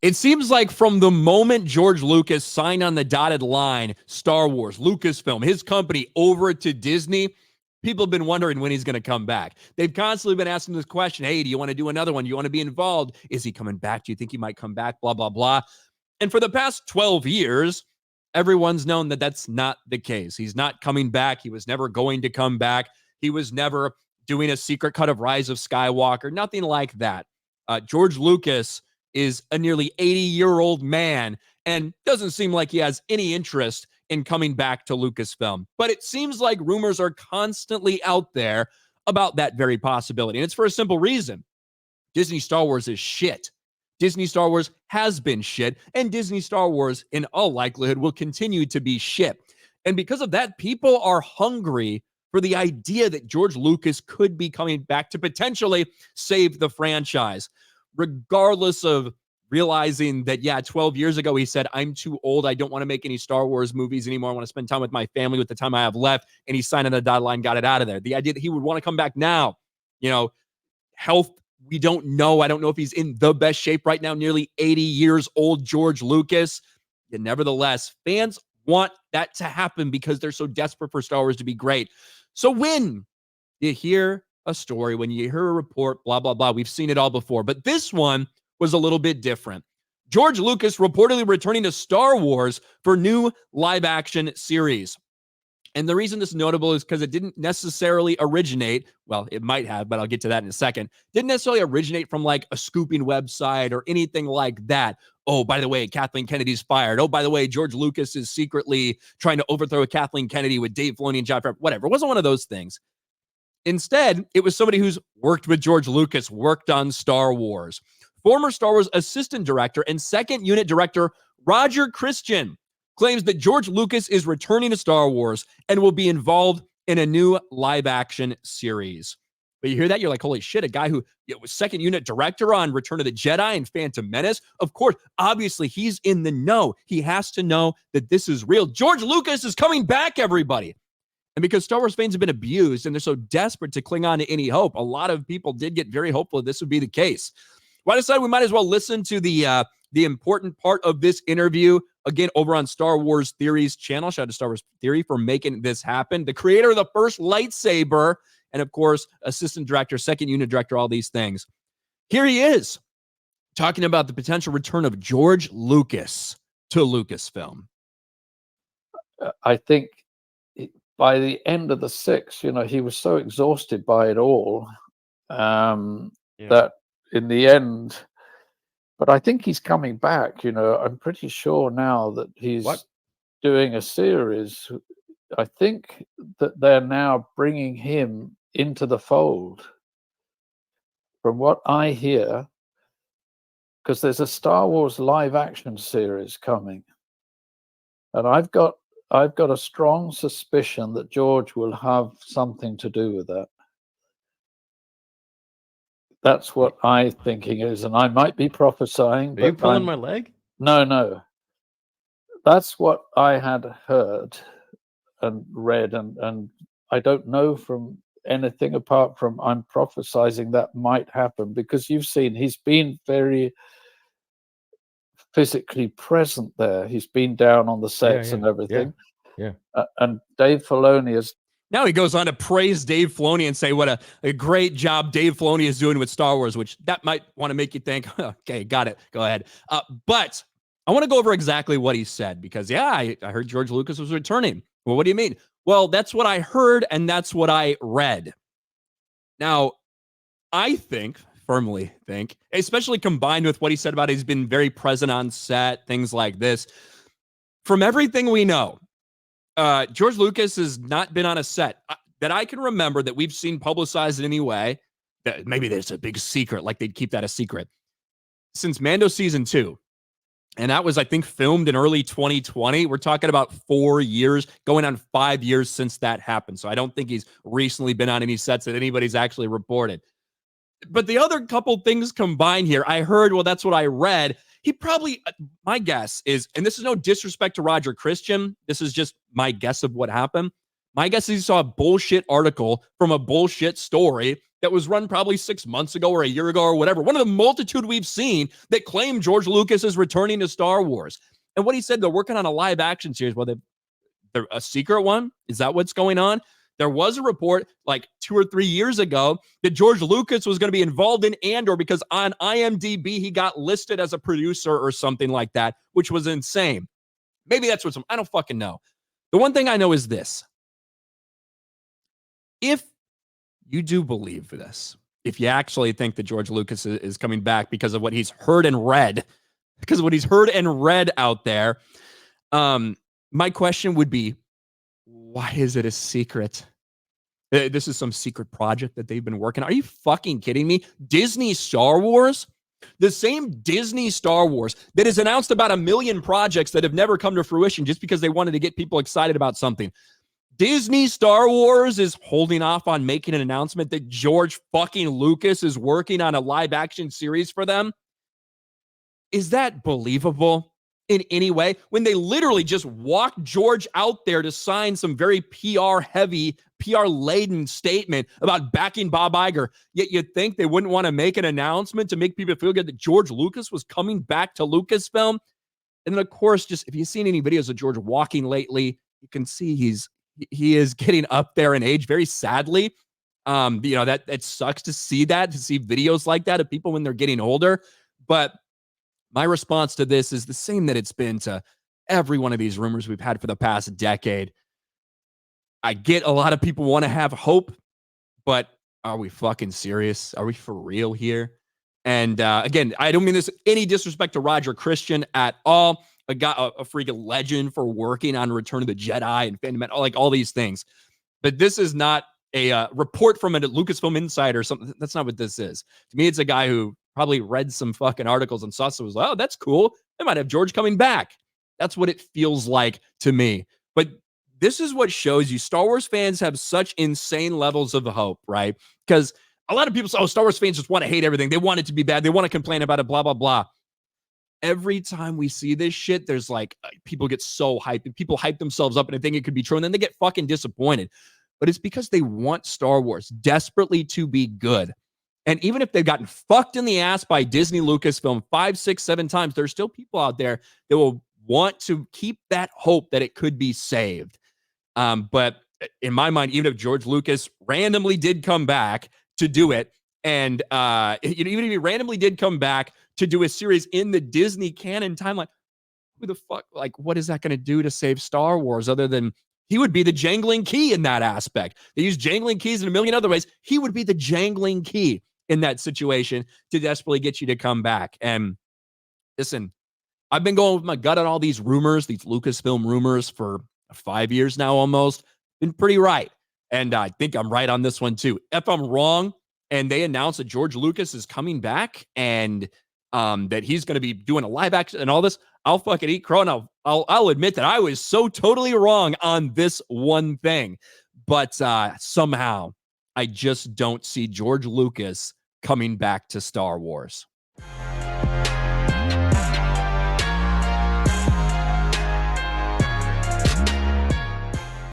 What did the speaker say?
It seems like from the moment George Lucas signed on the dotted line, Star Wars, Lucasfilm, his company, over to Disney, people have been wondering when he's going to come back. They've constantly been asking this question, hey, do you want to do another one? Do you want to be involved? Is he coming back? Do you think he might come back? Blah, blah, blah. And for the past 12 years, everyone's known that that's not the case. He's not coming back. He was never going to come back. He was never doing a secret cut of Rise of Skywalker, nothing like that. George Lucas is a nearly 80-year-old man and doesn't seem like he has any interest in coming back to Lucasfilm. But it seems like rumors are constantly out there about that very possibility. And it's for a simple reason. Disney Star Wars is shit. Disney Star Wars has been shit, and Disney Star Wars, in all likelihood, will continue to be shit. And because of that, people are hungry for the idea that George Lucas could be coming back to potentially save the franchise, regardless of realizing that, 12 years ago, he said, I'm too old. I don't want to make any Star Wars movies anymore. I want to spend time with my family with the time I have left. And he signed on the dotted line, got it out of there. The idea that he would want to come back now, health, we don't know. I don't know if he's in the best shape right now. Nearly 80 years old, George Lucas. Yet nevertheless, fans want that to happen because they're so desperate for Star Wars to be great. So when you hear a story, when you hear a report, blah, blah, blah, we've seen it all before. But this one was a little bit different. George Lucas reportedly returning to Star Wars for new live-action series. And the reason this is notable is because it didn't necessarily originate, well, it might have, but I'll get to that in a second, didn't necessarily originate from like a scooping website or anything like that. Oh, by the way, Kathleen Kennedy's fired. Oh, by the way, George Lucas is secretly trying to overthrow Kathleen Kennedy with Dave Filoni and Jon Favreau. Whatever. It wasn't one of those things. Instead, it was somebody who's worked with George Lucas, worked on Star Wars. Former Star Wars assistant director and second unit director Roger Christian claims that George Lucas is returning to Star Wars and will be involved in a new live-action series. But you hear that, you're like, holy shit, a guy who was second unit director on Return of the Jedi and Phantom Menace. Of course, obviously, he's in the know. He has to know that this is real. George Lucas is coming back, everybody. And because Star Wars fans have been abused and they're so desperate to cling on to any hope, a lot of people did get very hopeful this would be the case. Well, I decided we might as well listen to the important part of this interview, again, over on Star Wars Theory's channel. Shout out to Star Wars Theory for making this happen. The creator of the first lightsaber, and of course, assistant director, second unit director, all these things. Here he is, talking about the potential return of George Lucas to Lucasfilm. I think by the end of the six, he was so exhausted by it all that in the end, but I think he's coming back. I'm pretty sure now that he's doing a series. I think that they're now bringing him into the fold. From what I hear, because there's a Star Wars live action series coming, and I've got a strong suspicion that George will have something to do with that. That's what I'm thinking is, and I might be prophesying. Are you pulling my leg? No. That's what I had heard and read, and I don't know from anything apart from I'm prophesying that might happen, because you've seen he's been very physically present there. He's been down on the sets and everything. Yeah. And Dave Filoni is. Now he goes on to praise Dave Filoni and say what a great job Dave Filoni is doing with Star Wars, which that might want to make you think, okay, got it. Go ahead. But I want to go over exactly what he said because, I heard George Lucas was returning. Well, what do you mean? Well, that's what I heard and that's what I read. Now, I firmly think, especially combined with what he said about he's been very present on set, things like this. From everything we know, George Lucas has not been on a set that I can remember that we've seen publicized in any way. That maybe there's a big secret, like they'd keep that a secret, since Mando Season 2. And that was, I think, filmed in early 2020. We're talking about 4 years, going on 5 years since that happened. So I don't think he's recently been on any sets that anybody's actually reported. But the other couple things combined here, I heard, well, that's what I read. He probably, my guess is, and this is no disrespect to Roger Christian, this is just my guess of what happened. My guess is he saw a bullshit article from a bullshit story that was run probably 6 months ago or a year ago or whatever. One of the multitude we've seen that claim George Lucas is returning to Star Wars. And what he said, they're working on a live action series. Well, they're a secret one. Is that what's going on? There was a report like 2 or 3 years ago that George Lucas was going to be involved in Andor because on IMDb, he got listed as a producer or something like that, which was insane. Maybe that's what's, I don't fucking know. The one thing I know is this. If you do believe this, if you actually think that George Lucas is coming back because of what he's heard and read, out there, my question would be, why is it a secret? This is some secret project that they've been working on. Are you fucking kidding me? Disney Star Wars? The same Disney Star Wars that has announced about 1 million projects that have never come to fruition just because they wanted to get people excited about something. Disney Star Wars is holding off on making an announcement that George fucking Lucas is working on a live action series for them. Is that believable in any way? When they literally just walked George out there to sign some very PR-heavy, PR-laden statement about backing Bob Iger, yet you'd think they wouldn't want to make an announcement to make people feel good that George Lucas was coming back to Lucasfilm. And then, of course, just if you've seen any videos of George walking lately, you can see he is getting up there in age very sadly. That sucks to see videos like that of people when they're getting older. But my response to this is the same that it's been to every one of these rumors we've had for the past decade. I get a lot of people want to have hope, but are we fucking serious? Are we for real here? And again, I don't mean this any disrespect to Roger Christian at all. A freaking legend for working on Return of the Jedi and Phantom Menace, like all these things. But this is not a report from a Lucasfilm insider or something. That's not what this is. To me, it's a guy who probably read some fucking articles and saw some, was like, oh, that's cool. They might have George coming back. That's what it feels like to me. But this is what shows you Star Wars fans have such insane levels of hope, right? Because a lot of people say, oh, Star Wars fans just want to hate everything. They want it to be bad. They want to complain about it, blah, blah, blah. Every time we see this shit, there's like people get so hyped. People hype themselves up and they think it could be true, and then they get fucking disappointed. But it's because they want Star Wars desperately to be good. And even if they've gotten fucked in the ass by Disney Lucasfilm 5, 6, 7 times, there's still people out there that will want to keep that hope that it could be saved. But in my mind, even if George Lucas randomly did come back to do it, and even if he randomly did come back to do a series in the Disney canon timeline, who the fuck, like, what is that going to do to save Star Wars other than he would be the jangling key in that aspect? They use jangling keys in a million other ways. He would be the jangling key in that situation to desperately get you to come back. And listen, I've been going with my gut on all these rumors, these Lucasfilm rumors for 5 years now almost. Been pretty right. And I think I'm right on this one too. If I'm wrong and they announce that George Lucas is coming back and that he's going to be doing a live action and all this, I'll fucking eat crow, and I'll admit that I was so totally wrong on this one thing. But somehow I just don't see George Lucas coming back to Star Wars.